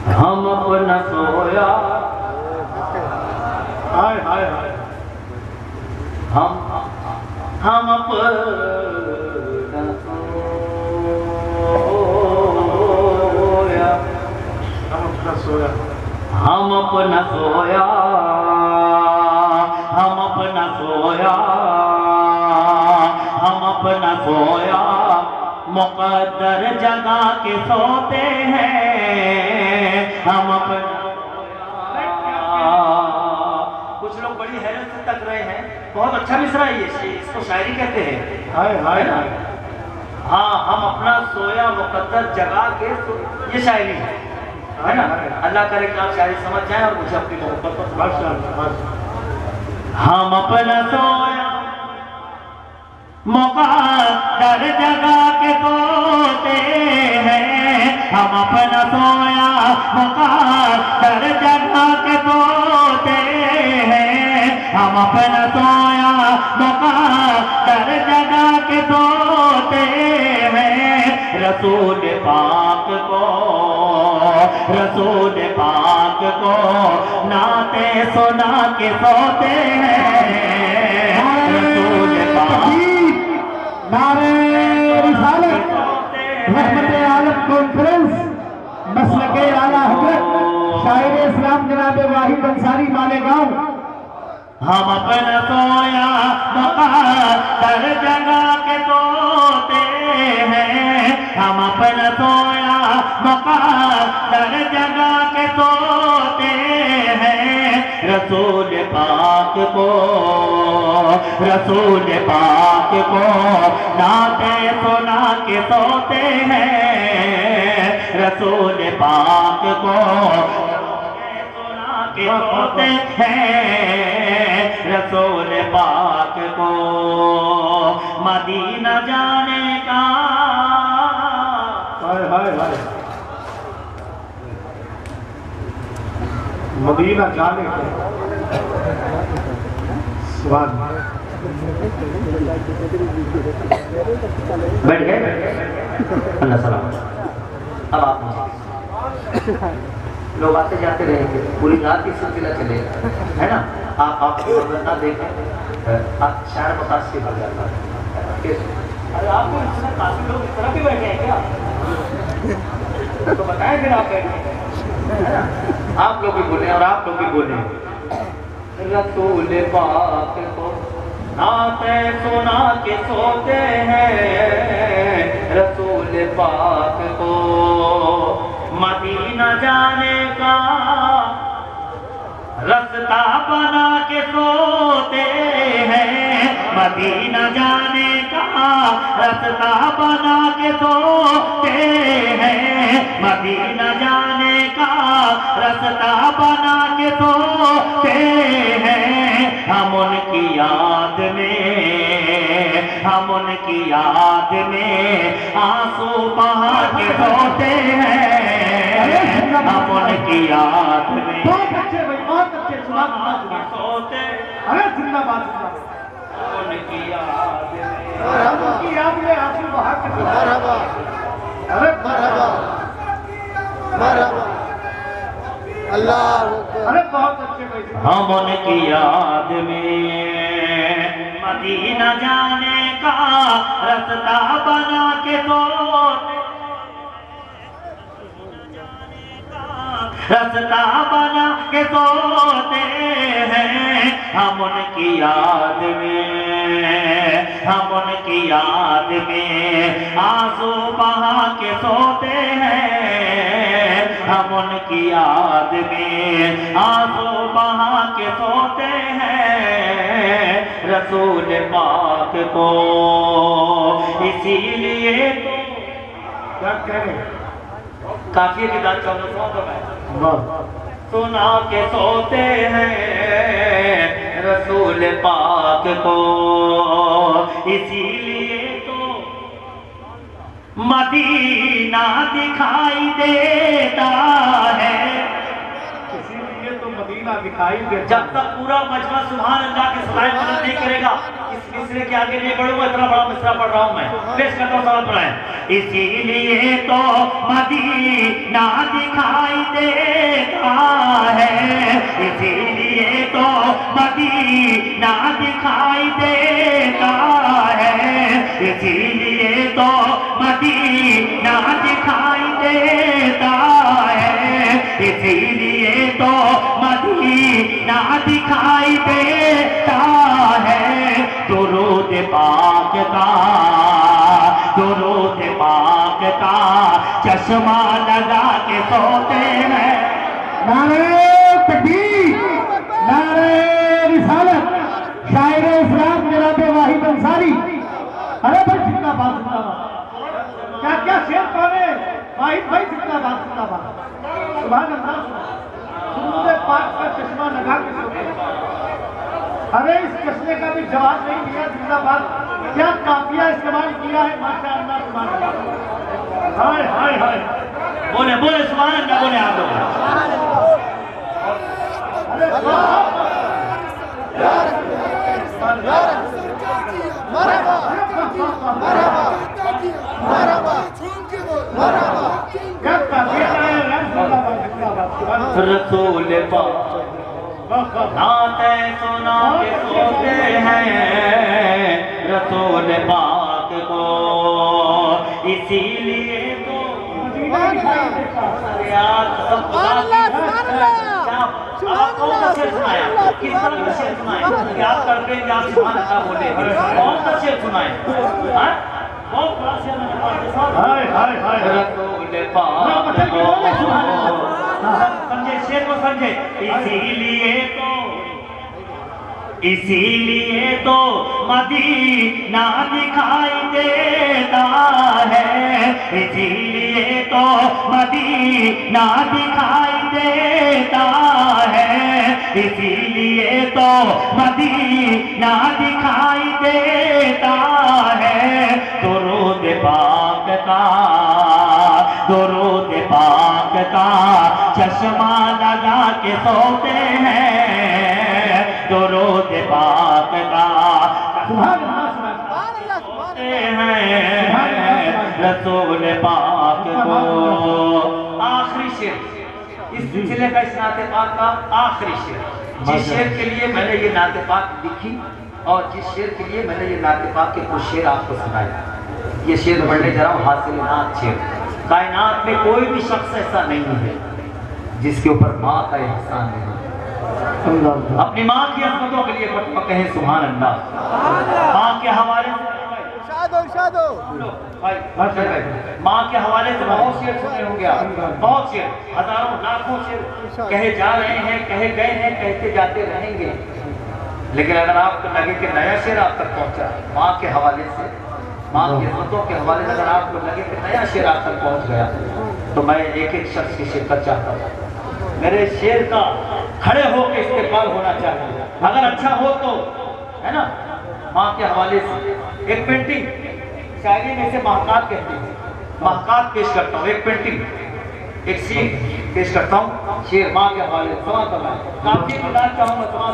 हम अपना सोया हाय हाय हाय हम अपना सोया हम अपना सोया हम अपना सोया हम अपना सोया हम अपना सोया मुक़द्दर जगा के सोते हैं हम अपना। कुछ लोग बड़ी हैरत से तक रहे हैं, बहुत अच्छा मिसरा है ये, इसको शायरी कहते हैं। हाय हाय हाय हाँ, हम अपना सोया मुक़द्दर जगा के ये शायरी है ना। अल्लाह करे कि आप शायरी समझ जाएं और मुझे अपनी मोहब्बत पर। हम अपना सोया मुक़द्दर जगा के सोते हैं हम अपना सोया मुक़द्दर जगा के सोते हैं हम अपना सोया मुक़द्दर जगा के सोते हैं रसूल पाक को नाते सुना के सोते हैं रसूल पाक। नारे रिसालत रहमत आलम कॉन्फ्रेंस मसलके आला हज़रत शायर इस्लाम जनाब वाहिद अंसारी मालेगांव। हम अपना सोया मुक़द्दर जगा के सोते हैं हम अपना सोया मुक़द्दर जगा के सोते हैं रसूल पाक को नाते सुना के सोते हैं रसूल पाक को सुना के सोते हैं रसूल पाक को मदीना जाने का। हाय हाय हाय मदीना जाने का स्वाद। बैठ गए अल्लाह सलाम। अब आप लोग आते जाते रहेंगे, पूरी रात की सिलसिला चलेगा है ना। आप ना देखें शायर मुतासिर हो जाता है। अरे आपको काफी लोग इस तरह भी बैठे हैं क्या? तो बताएं फिर आप बैठे है ना। आप लोग भी बोले और आप लोग भी बोले रसूल पाक को नाते सुना के सोते हैं रसूल पाक को मदीना जाने का रास्ता बना के सोते हैं मदीना जाने का रास्ता बना के सोते हैं मदीना जाने का रास्ता बना के सोते हैं हम उनकी याद में आंसू बहा के सोते हैं हम उनकी याद में बहुत अच्छे भाई बहुत अच्छे सोते अरे जिंदाबाद उनकी याद में आंसू बहा के अरे अल्लाह अरे बहुत अच्छे भाई हम उनकी याद में मदीना जाने का रास्ता बना के सोते रास्ता बना के सोते हैं हम उनकी याद में आंसू बहा के सोते हैं हम उनकी याद में आंसू बहा के सोते हैं रसूल पाक को इसीलिए तो क्या कह रहे काफी की बात 1400 सुना के सोते हैं रसूल पाक को इसीलिए तो मदीना दिखाई देता है इसीलिए तो मदीना दिखाई देता जब तक पूरा मजमा सुभान अल्लाह के सलात नहीं करेगा इस मिसरे के आगे नहीं बढ़ूंगा, इतना बड़ा मिसरा पढ़ रहा हूं मैं। पेश करता हूं सवाल पढ़ाएं। इसीलिए तो मदीना दिखाई देता है, इसीलिए तो मदीना दिखाई देता है, इसीलिए तो मदीना दिखाई देता है, इसीलिए तो मदीना दिखाई देता है। दुरूद पाक का, दुरूद पाक का चश्मा लगा के सोते हैं। नारे तकबीर, नारे रिसालत, शायर इस्लाम जनाब वाहिद अंसारी। अरे भाई जिंदाबाद जिंदाबाद। क्या क्या शेर कौन है? वाहिद भाई जिंदाबाद जिंदाबाद। सुभान अल्लाह। दुरूद पाक का चश्मा लगा के सोते हैं। अरे इस चश्मे का भी जवाब नहीं दिया, जिंदाबाद। क्या काफिया इस्तेमाल किया है, माशाअल्लाह सुभान अल्लाह। हाय हाय हाय। बोले बोले सुभान अल्लाह, बोले आप लोग। अरे क्या काफिया है, जिंदाबाद जिंदाबाद। रसूल पाक नाते सुना के सोते हैं रसूल पाक को, इसीलिए तो किस तरह का शेर सुनाए? क्या करते हैं आप सुभान अल्लाह बोले? कौन सा शेर सुनाए? बहुत बड़ा शेर हाय हाय हाय। रसूल पाक को समझे, शेर को समझे। इसीलिए तो मदीना दिखाई देता है, इसीलिए तो मदीना दिखाई देता है, इसीलिए तो मदीना दिखाई देता है। दुरूद पाक का, दुरूद पाक का चश्मा लगा के सोते हैं, दुरूद पाक का सोते हैं रसूल पाक को। आखिरी शेर इस सिलसिले का, इस नाते पाक का आखिरी शेर, जिस शेर के लिए मैंने ये नाते पाक लिखी और जिस शेर के लिए मैंने ये नाते पाक के कुछ शेर आपको सुनाए, ये शेर पढ़ने जा रहा हूँ। हासिल नात शेर। कायनात में कोई भी शख्स ऐसा नहीं है जिसके ऊपर माँ का एहसान नहीं। अपनी माँ की अज़मतों के लिए कहें सुभान अल्लाह। माँ के हवाले से माँ के हवाले से बहुत शेर सुने होंगे आप, बहुत शेर, हजारों लाखों शेर कहे जा रहे हैं, कहे गए हैं, कहते जाते रहेंगे। लेकिन अगर आपको लगे कि नया शेर आप तक पहुंचा माँ के हवाले से, माँ की अज़मतों के हवाले से अगर आपको लगे कि नया शेर आप तक पहुंच गया, तो मैं एक एक शख्स की शिरकत चाहता हूँ। मेरे शेर का खड़े होकर इस्तेमाल होना चाहिए। अगर अच्छा हो तो, है ना, माँ के हवाले से एक पेंटिंग, शायरी में से महकात कहते हैं, महकात पेश करता हूँ। एक पेंटिंग, एक सीन पेश करता हूँ, शेर माँ के हवाले से। समा करना काफी मिलाद चाहूँगा, समा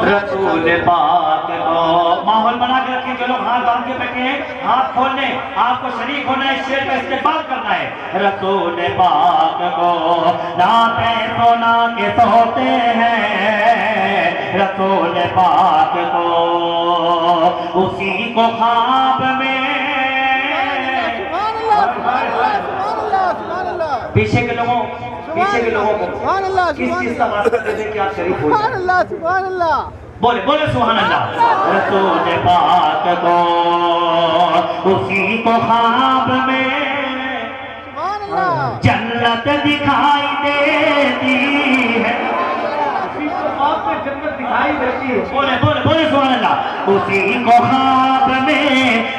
रसूल पाक को माहौल बना के रखें। जो लोग हाथ बांध के बैठे हैं, हाथ खोलने, आपको शरीक होना है, शेर का इस्तेमाल करना है। रसूल पाक को नाते सोना के सोते हैं रसूल पाक को, उसी को ख्वाब में पीछे के लोगों को किस चीज का वास्ता देते कि आप शरीफ हो जाए? बोले बोले सुभान अल्लाह। रसूल पाक को उसी को ख्वाब में जन्नत दिखाई देती है, जन्नत दिखाई देती है। बोले बोले बोले सुभान अल्लाह। उसी को ख्वाब में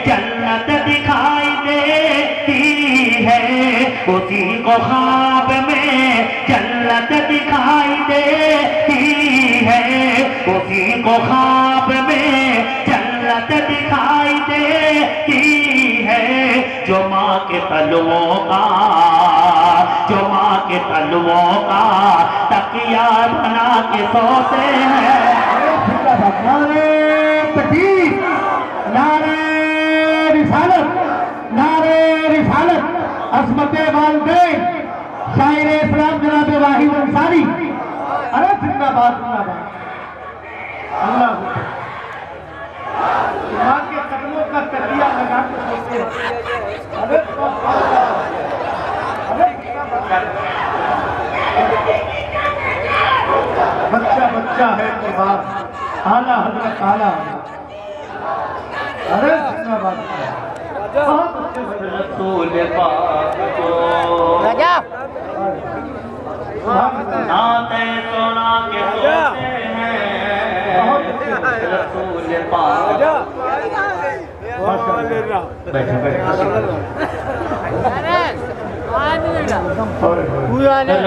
जन्नत दिखाई देती है, उसी को ख्वाब में जन्नत दिखाई देती है, उसी को ख्वाब में जन्नत दिखाई देती है। जो माँ के तलवों का जो माँ के तलवों का तकिया बना के सोते हैं। नारे तकबीर, नारे रिसालत, नारे रिसालत, अज़मते वालिदैन, शायर इस्लाम जनाब वाहिद अंसारी। अरे जिंदाबाद जिंदाबाद। अल्लाह माँ के कदमों का तकिया लगा के सोते हैं। अरे बच्चा बच्चा है कुर्बान, आला हजरत आला। अरे जिंदाबाद। रसूल पाक को नाते सुना के सोते हैं। रसूल पाक बैठो बैठो।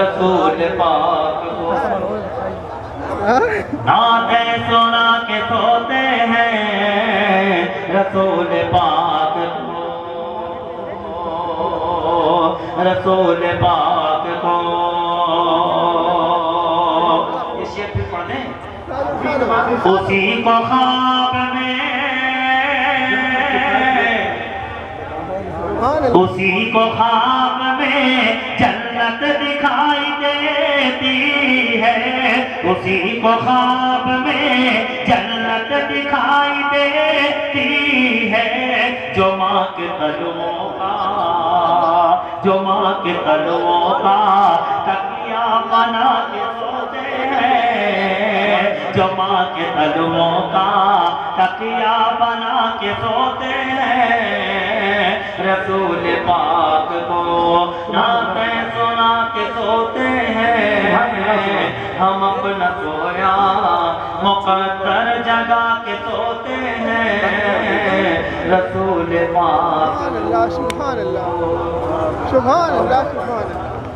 रसूल पाक को नाते सुना के सोते हैं। रसूल पाक को, रसूल पाक को। ये शेर भी पढ़े। उसी को ख्वाब में, उसी को ख्वाब में जन्नत दिखाई देती है। उसी को ख्वाब में जन्नत दिखाई देती है। जो माँ के कदमों का, जो माँ के कदमों का तकिया बना के सोते हैं। जो माँ के कदमों का तकिया बना के सोते हैं। रसूल पाक को नाते सुना के सोते हैं। हम अपना सोया मुकद्दर जगा के सोते हैं। रसूल पाक। सुभान अल्लाह, सुभान अल्लाह, सुभान अल्लाह।